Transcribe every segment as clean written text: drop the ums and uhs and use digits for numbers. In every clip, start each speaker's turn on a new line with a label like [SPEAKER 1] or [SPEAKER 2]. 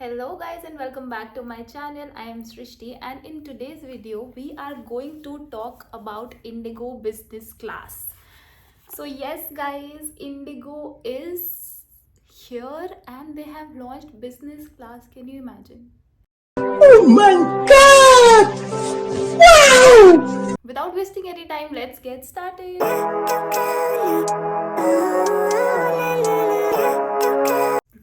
[SPEAKER 1] Hello guys and welcome back to my channel. I am Srishti and in today's video we are going to talk about Indigo business class. So yes guys, Indigo is here and they have launched business class. Can you imagine?
[SPEAKER 2] Oh my god! Wow!
[SPEAKER 1] Without wasting any time, let's get started.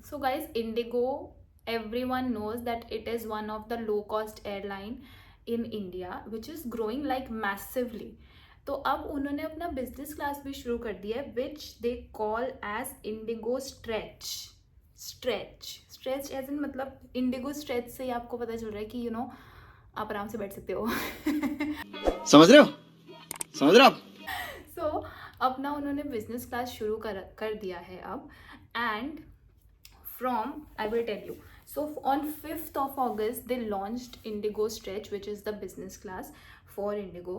[SPEAKER 1] So guys, Indigo, everyone knows that it is one of the low cost airline in India which is growing like massively. तो अब उन्होंने अपना business class भी शुरू कर दिया है which they call as IndiGo stretch as in मतलब इंडिगो स्ट्रेच से ही आपको पता चल रहा है कि आप आराम से बैठ सकते हो
[SPEAKER 2] समझ रहे हो
[SPEAKER 1] सो अपना उन्होंने बिजनेस क्लास शुरू कर दिया है अब and from I will tell you. So on 5th of August they launched Indigo Stretch, which is the business class for Indigo,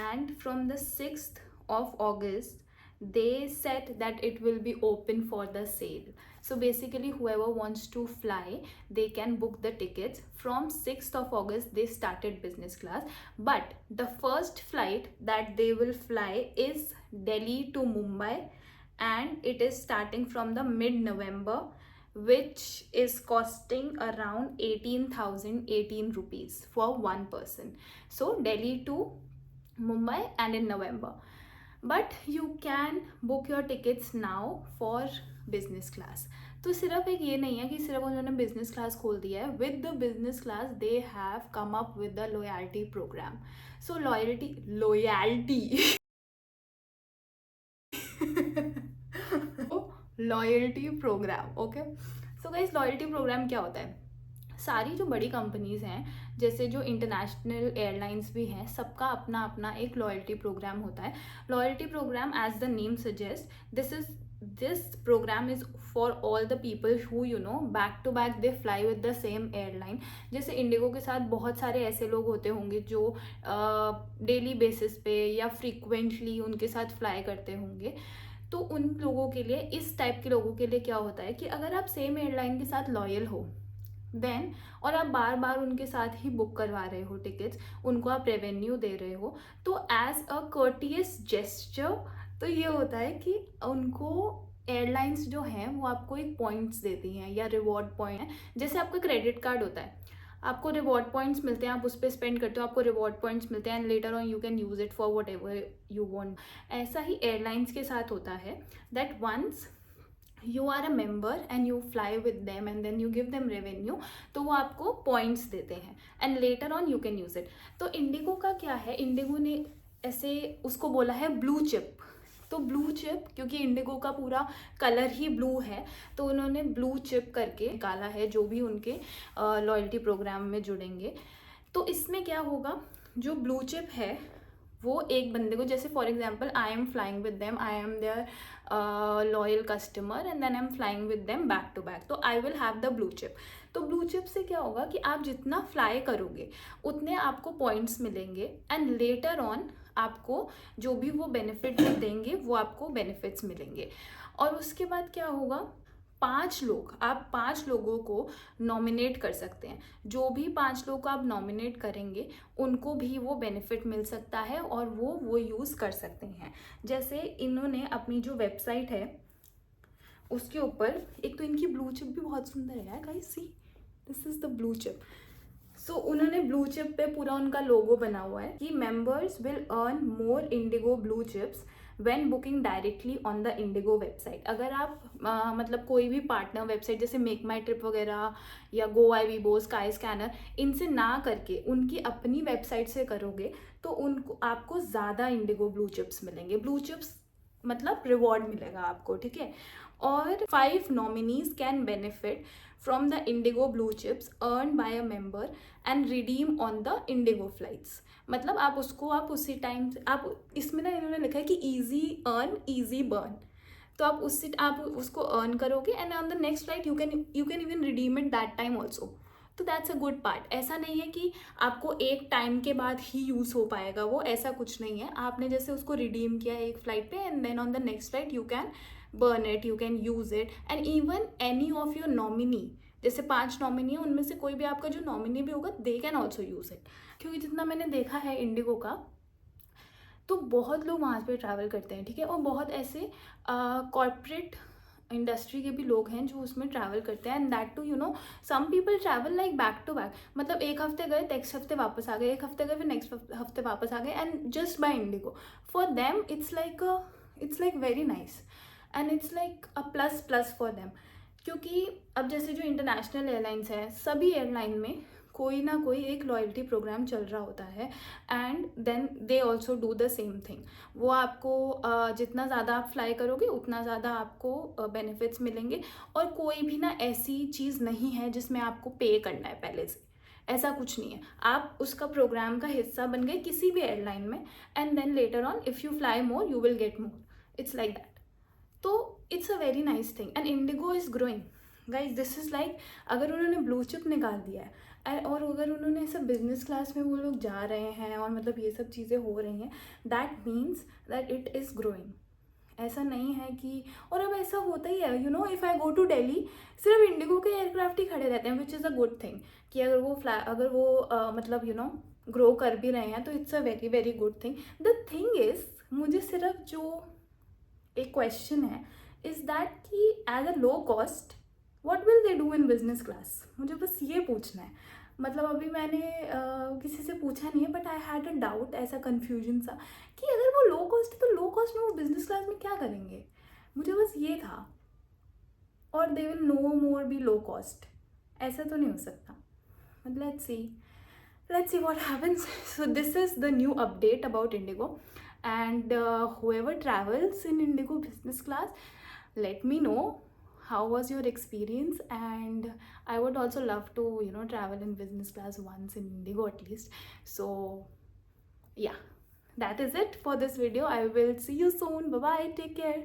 [SPEAKER 1] and from the 6th of August they said that it will be open for the sale. So basically whoever wants to fly, they can book the tickets. From 6th of August they started business class, but the first flight that they will fly is Delhi to Mumbai, and it is starting from the mid-November, which is costing around 18,018 rupees for one person. So Delhi to Mumbai and in November, but you can book your tickets now for business class. तो सिर्फ एक ये नहीं है कि सिर्फ उन्होंने business class खोल दिया है. With the business class they have come up with the loyalty programme. So loyalty programme. Okay, so guys, loyalty programme क्या होता है? सारी जो बड़ी कंपनीज हैं, जैसे जो इंटरनेशनल एयरलाइंस भी हैं, सबका अपना अपना एक लॉयल्टी प्रोग्राम होता है. Loyalty programme, as the name suggest, this programme is for all the people who back to back they fly with the same airline. जैसे इंडिगो के साथ बहुत सारे ऐसे लोग होते होंगे जो डेली बेसिस पे या फ्रीक्वेंटली उनके साथ फ्लाई करते होंगे. तो उन लोगों के लिए, इस टाइप के लोगों के लिए क्या होता है कि अगर आप सेम एयरलाइन के साथ लॉयल हो देन, और आप बार बार उनके साथ ही बुक करवा रहे हो टिकट्स, उनको आप रेवेन्यू दे रहे हो, तो एज अ कर्टियस जेस्चर तो ये होता है कि उनको एयरलाइंस जो हैं वो आपको एक पॉइंट्स देती हैं या रिवॉर्ड पॉइंट है. जैसे आपका क्रेडिट कार्ड होता है, आपको रिवॉर्ड पॉइंट्स मिलते हैं, आप उस पर स्पेंड करते हो, आपको रिवॉर्ड पॉइंट्स मिलते हैं and later on you can use it for whatever you want. ऐसा ही एयरलाइंस के साथ होता है that once you are a member and you fly with them and then you give them revenue, तो वो आपको points देते हैं and later on you can use it. तो इंडिगो का क्या है, इंडिगो ने ऐसे उसको बोला है ब्लू चिप. तो ब्लू चिप, क्योंकि इंडिगो का पूरा कलर ही ब्लू है, तो उन्होंने ब्लू चिप करके निकाला है जो भी उनके लॉयल्टी प्रोग्राम में जुड़ेंगे. तो इसमें क्या होगा, जो ब्लू चिप है वो एक बंदे को, जैसे for example I am flying with them, I am their loyal customer and then I am flying with them back to back, तो I will have the blue chip. तो ब्लू चिप से क्या होगा कि आप जितना फ्लाई करोगे उतने आपको पॉइंट्स मिलेंगे एंड लेटर ऑन आपको जो भी वो बेनिफिट देंगे वो आपको बेनिफिट्स मिलेंगे. और उसके बाद क्या होगा, आप 5 लोगों को नॉमिनेट कर सकते हैं. जो भी 5 लोग को आप नॉमिनेट करेंगे उनको भी वो बेनिफिट मिल सकता है और वो यूज़ कर सकते हैं. जैसे इन्होंने अपनी जो वेबसाइट है उसके ऊपर, एक तो इनकी ब्लू चिप भी बहुत सुंदर है यार guys, see this is the blue chip. So उन्होंने ब्लू चिप पे पूरा उनका लोगो बना हुआ है कि members will earn more Indigo blue chips when booking directly on the Indigo website. अगर आप मतलब कोई भी पार्टनर वेबसाइट जैसे मेक माई ट्रिप वगैरह या गोआईबीबो, स्काई स्कैनर, इनसे ना करके उनकी अपनी वेबसाइट से करोगे तो उनको आपको ज़्यादा इंडिगो ब्लू चिप्स मिलेंगे. ब्लू चिप्स मतलब रिवॉर्ड मिलेगा आपको, ठीक है. और 5 nominees can benefit from the Indigo blue chips earned by a member and redeem on the Indigo flights. मतलब आप उसी टाइम, आप इसमें ना इन्होंने लिखा है कि easy earn easy burn, तो आप उसको अर्न करोगे and on the next flight you can even redeem it that time also. तो दैट्स अ गुड पार्ट. ऐसा नहीं है कि आपको एक टाइम के बाद ही यूज़ हो पाएगा वो, ऐसा कुछ नहीं है. आपने जैसे उसको रिडीम किया एक फ्लाइट पे and then on the next flight you can burn it, you can use it, and even any of your nominee जैसे 5 नॉमिनी है, उनमें से कोई भी आपका जो नॉमिनी भी होगा they can also use it. क्योंकि जितना मैंने देखा है इंडिगो का, तो बहुत लोग वहाँ पे ट्रैवल करते हैं, ठीक है, और बहुत ऐसे कॉर्पोरेट इंडस्ट्री के भी लोग हैं जो उसमें ट्रैवल करते हैं। And that too some people travel like back to back, मतलब एक हफ्ते गए नेक्स्ट हफ्ते वापस आ गए, एक हफ्ते गए फिर नेक्स्ट हफ्ते वापस आ गए, and just by Indigo. For them it's like very nice and it's like a plus for them. क्योंकि अब जैसे जो इंटरनेशनल एयरलाइंस हैं, सभी एयरलाइन में कोई ना कोई एक लॉयल्टी प्रोग्राम चल रहा होता है, and then they also do the same thing. वो आपको जितना ज़्यादा आप फ्लाई करोगे उतना ज़्यादा आपको बेनिफिट्स मिलेंगे। और कोई भी ना ऐसी चीज़ नहीं है जिसमें आपको पे करना है पहले से, ऐसा कुछ नहीं है। आप उसका प्रोग्राम का हिस्सा बन गए किसी भी एयरलाइन में, and then later on if you fly more you will get more, it's like that. तो it's a very nice thing and IndiGo is growing guys. This is like, अगर उन्होंने ब्लू चिप निकाल दिया है और अगर उन्होंने सब बिजनेस क्लास में वो लोग जा रहे हैं और मतलब ये सब चीज़ें हो रही हैं, that means that it is growing. ऐसा नहीं है कि, और अब ऐसा होता ही है, if I go to Delhi सिर्फ इंडिगो के एयरक्राफ्ट ही खड़े रहते हैं, which is a good thing. कि अगर वो मतलब ग्रो कर भी रहे हैं तो it's a very very good thing. The thing is, मुझे सिर्फ जो एक क्वेश्चन है इज़ दैट कि as a low cost what will they do in business class, मुझे बस ये पूछना है। मतलब अभी मैंने किसी से पूछा नहीं है, but I had a doubt, ऐसा कन्फ्यूजन सा, कि अगर वो लो कॉस्ट है तो लो कॉस्ट में वो बिजनेस क्लास में क्या करेंगे, मुझे बस ये था। और they will no more be low cost, ऐसा तो नहीं हो सकता। But let's see what happens. So this is the new update about Indigo, and whoever travels in Indigo business class, let me know how was your experience. And I would also love to travel in business class once in Indigo at least. So yeah, that is it for this video. I will see you soon. Bye bye, take care.